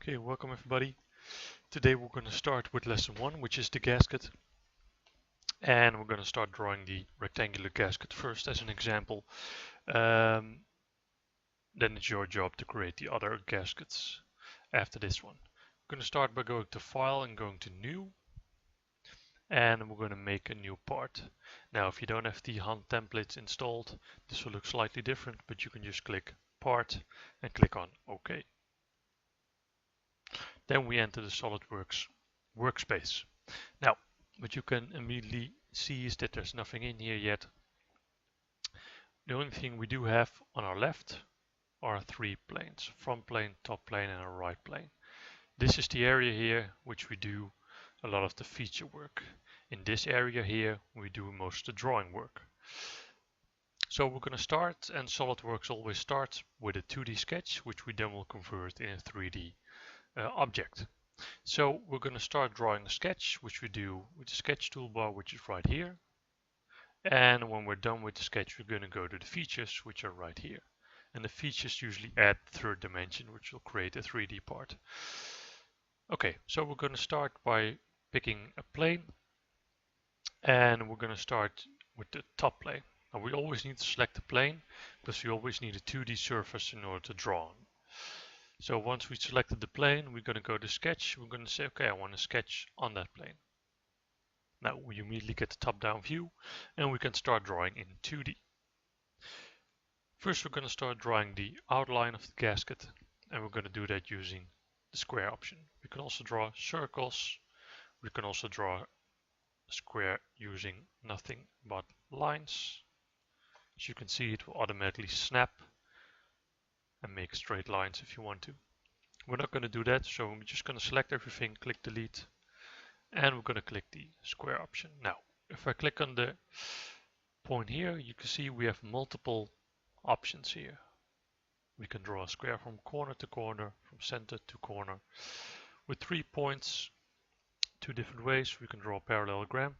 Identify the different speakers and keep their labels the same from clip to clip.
Speaker 1: Okay, welcome everybody. Today we're going to start with lesson 1, which is the gasket. And we're going to start drawing the rectangular gasket first as an example. Then it's your job to create the other gaskets after this one. We're going to start by going to File and going to New. And we're going to make a new part. Now if you don't have the hand templates installed, this will look slightly different, but you can just click Part and click on OK. Then we enter the SolidWorks workspace. Now, what you can immediately see is that there's nothing in here yet. The only thing we do have on our left are 3 planes: front plane, top plane and a right plane. This is the area here which we do a lot of the feature work. In this area here we do most of the drawing work. So we're going to start, and SolidWorks always starts with a 2D sketch, which we then will convert in a 3D object. So we're going to start drawing a sketch, which we do with the sketch toolbar, which is right here. And when we're done with the sketch, we're going to go to the features, which are right here. And the features usually add third dimension, which will create a 3D part. Okay, so we're going to start by picking a plane. And we're going to start with the top plane. Now we always need to select the plane, because we always need a 2D surface in order to draw on. So once we selected the plane, we're going to go to sketch. We're going to say, okay, I want to sketch on that plane. Now we immediately get the top-down view and we can start drawing in 2D. First we're going to start drawing the outline of the gasket, and we're going to do that using the square option. We can also draw circles. We can also draw a square using nothing but lines. As you can see, it will automatically snap and make straight lines if you want to. We're not going to do that, so we're just going to select everything, click delete, and we're going to click the square option. Now if I click on the point here, you can see we have multiple options here. We can draw a square from corner to corner, from center to corner, with 3 points, 2 different ways. We can draw a parallelogram.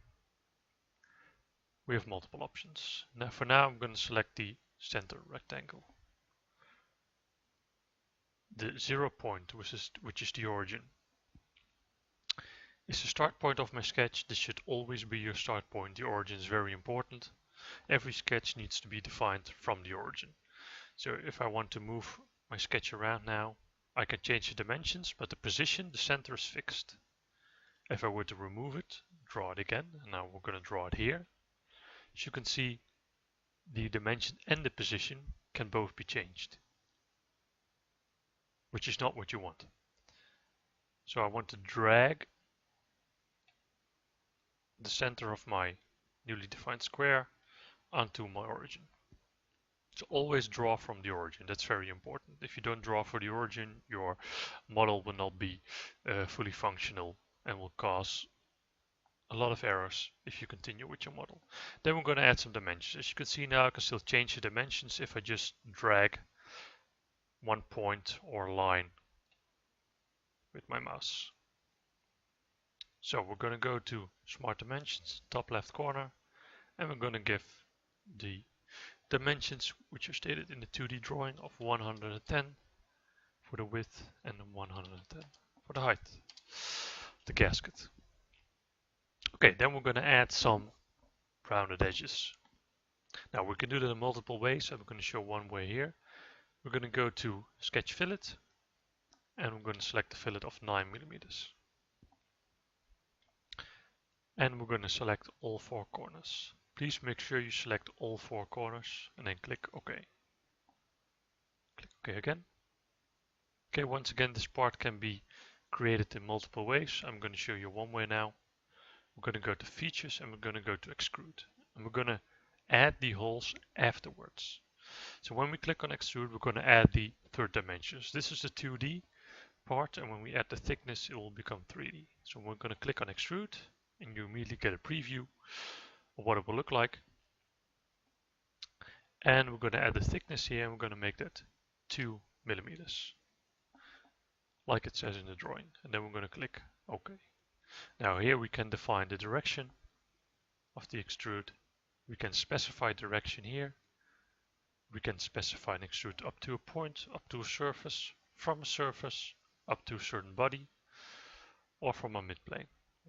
Speaker 1: We have multiple options. Now for now I'm going to select the center rectangle. The 0 point, which is the origin, is the start point of my sketch. This should always be your start point. The origin is very important. Every sketch needs to be defined from the origin. So if I want to move my sketch around now, I can change the dimensions, but the position, the center, is fixed. If I were to remove it, draw it again, and now we're going to draw it here. As you can see, the dimension and the position can both be changed, which is not what you want. So I want to drag the center of my newly defined square onto my origin. So always draw from the origin. That's very important. If you don't draw for the origin, your model will not be fully functional and will cause a lot of errors if you continue with your model. Then we're going to add some dimensions. As you can see now, I can still change the dimensions if I just drag one point or line with my mouse. So we're going to go to Smart Dimensions, top left corner, and we're going to give the dimensions which are stated in the 2D drawing of 110 for the width and 110 for the height of the gasket. Okay, then we're going to add some rounded edges. Now we can do that in multiple ways. I'm going to show one way here. We're going to go to Sketch Fillet, and we're going to select the fillet of 9 millimeters. And we're going to select all 4 corners. Please make sure you select all 4 corners and then click OK. Click OK again. Okay, once again, this part can be created in multiple ways. I'm going to show you one way now. We're going to go to Features and we're going to go to Extrude. And we're going to add the holes afterwards. So when we click on Extrude, we're going to add the third dimensions. This is the 2D part, and when we add the thickness, it will become 3D. So we're going to click on Extrude, and you immediately get a preview of what it will look like. And we're going to add the thickness here, and we're going to make that 2 millimeters, like it says in the drawing. And then we're going to click OK. Now here we can define the direction of the extrude. We can specify direction here. We can specify an extrude up to a point, up to a surface, from a surface, up to a certain body or from a midplane.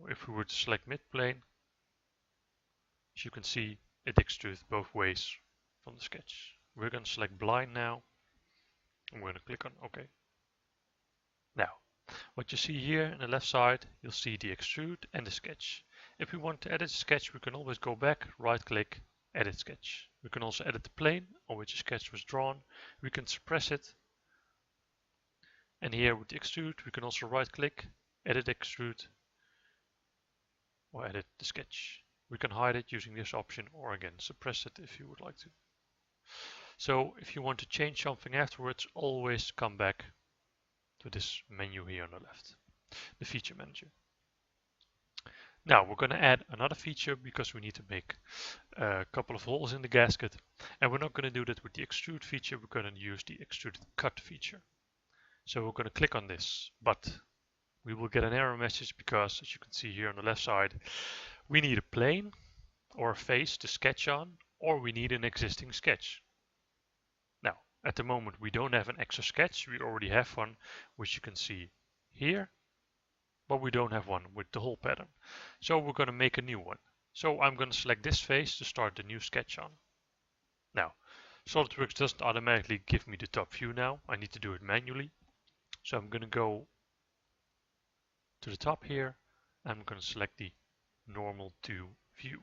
Speaker 1: If we were to select midplane, as you can see, it extrudes both ways from the sketch. We're going to select blind now. I'm going to click on OK. Now, what you see here on the left side, you'll see the extrude and the sketch. If we want to edit the sketch, we can always go back, right click, edit sketch. We can also edit the plane on which the sketch was drawn. We can suppress it. And here with the extrude, we can also right click, edit extrude, or edit the sketch. We can hide it using this option, or again suppress it if you would like to. So if you want to change something afterwards, always come back to this menu here on the left, the feature manager. Now we're going to add another feature because we need to make a couple of holes in the gasket, and we're not going to do that with the extrude feature. We're going to use the extruded cut feature. So we're going to click on this, but we will get an error message because, as you can see here on the left side, we need a plane or a face to sketch on, or we need an existing sketch. Now, at the moment, we don't have an extra sketch. We already have one, which you can see here, but we don't have one with the hole pattern. So we're going to make a new one. So I'm going to select this face to start the new sketch on. Now, SolidWorks doesn't automatically give me the top view now. I need to do it manually. So I'm going to go to the top here. I'm going to select the normal to view.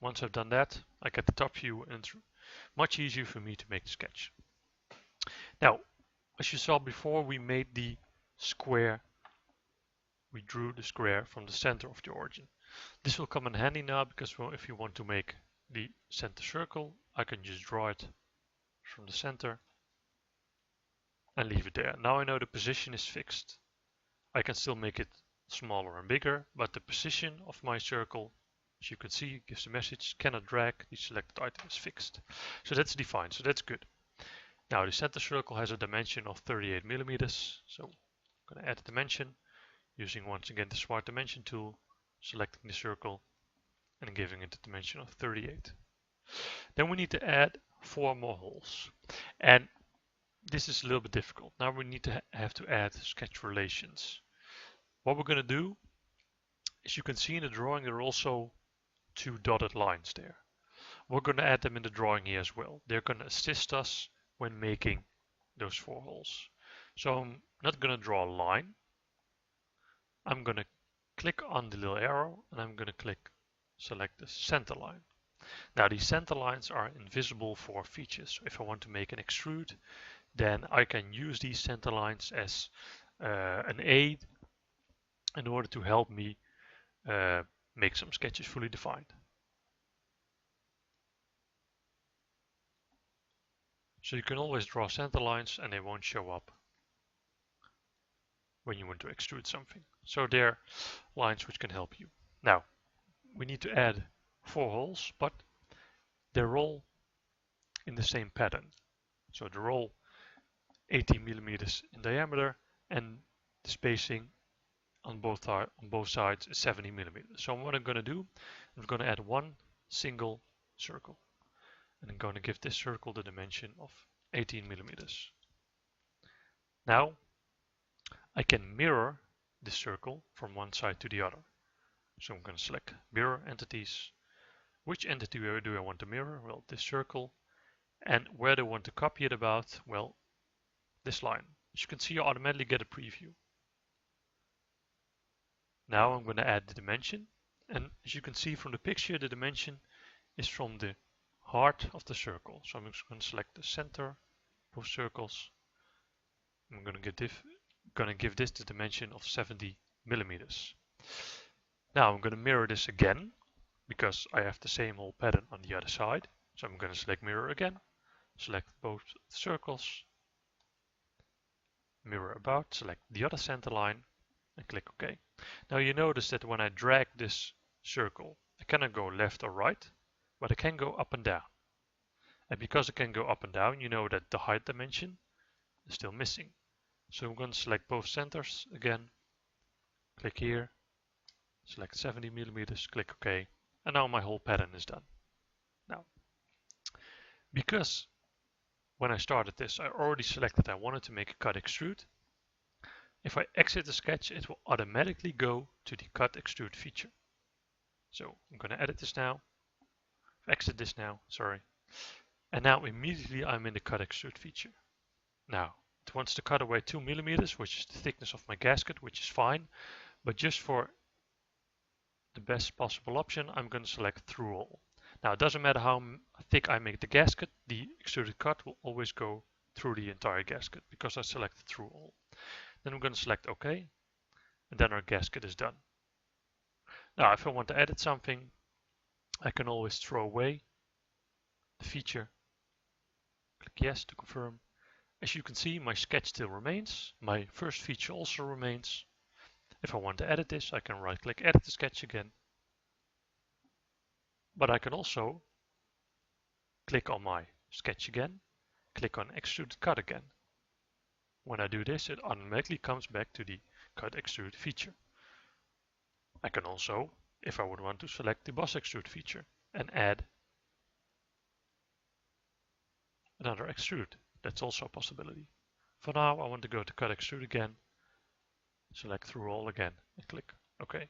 Speaker 1: Once I've done that, I get the top view and it's much easier for me to make the sketch. Now, as you saw before, we made the square. We drew the square from the center of the origin. This will come in handy now because if you want to make the center circle, I can just draw it from the center and leave it there. Now I know the position is fixed. I can still make it smaller and bigger, but the position of my circle, as you can see, gives the message cannot drag, the selected item is fixed. So that's defined, so that's good. Now the center circle has a dimension of 38 millimeters, so I'm going to add a dimension using once again the Smart Dimension tool, selecting the circle and giving it a dimension of 38. Then we need to add 4 more holes, and this is a little bit difficult. Now we need to have to add sketch relations. What we're going to do, as you can see in the drawing, there are also 2 dotted lines there. We're going to add them in the drawing here as well. They're going to assist us when making those 4 holes. So I'm not going to draw a line. I'm going to click on the little arrow and I'm going to select the center line. Now these center lines are invisible for features. So if I want to make an extrude, then I can use these center lines as an aid in order to help me make some sketches fully defined. So you can always draw center lines and they won't show up when you want to extrude something. So they're lines which can help you. Now we need to add 4 holes, but they're all in the same pattern. So they're all 18 millimeters in diameter and the spacing on both sides is 70 millimeters. So what I'm going to do, I'm going to add 1 single circle. And I'm going to give this circle the dimension of 18 millimeters. Now I can mirror this circle from one side to the other. So I'm going to select mirror entities. Which entity do I want to mirror? Well, this circle. And where do I want to copy it about? Well, this line. As you can see, you automatically get a preview. Now I'm going to add the dimension. And as you can see from the picture, the dimension is from the heart of the circle. So I'm just going to select the center, both circles. I'm going to give this the dimension of 70 millimeters. Now I'm going to mirror this again because I have the same hole pattern on the other side. So I'm going to select mirror again, select both circles, mirror about, select the other center line and click OK. Now you notice that when I drag this circle, I cannot go left or right, but I can go up and down. And because I can go up and down, you know that the height dimension is still missing. So I'm going to select both centers again, click here, select 70 millimeters, click OK, and now my whole pattern is done. Now, because when I started this, I already selected I wanted to make a cut extrude, If I exit the sketch, it will automatically go to the cut extrude feature. So I'm going to edit this now, exit this now, sorry. And now immediately I'm in the cut extrude feature. Now it wants to cut away 2 millimeters, which is the thickness of my gasket, which is fine. But just for the best possible option, I'm going to select through all. Now it doesn't matter how thick I make the gasket, the extruded cut will always go through the entire gasket because I selected through all. Then I'm going to select OK, and then our gasket is done. Now if I want to edit something, I can always throw away the feature. Click yes to confirm. As you can see, my sketch still remains. My first feature also remains. If I want to edit this, I can right click, edit the sketch again. But I can also click on my sketch again, click on extrude cut again. When I do this, it automatically comes back to the cut extrude feature. I can also, if I would want to, select the boss extrude feature and add another extrude. That's also a possibility. For now, I want to go to cut extrude again, select through all again and click OK.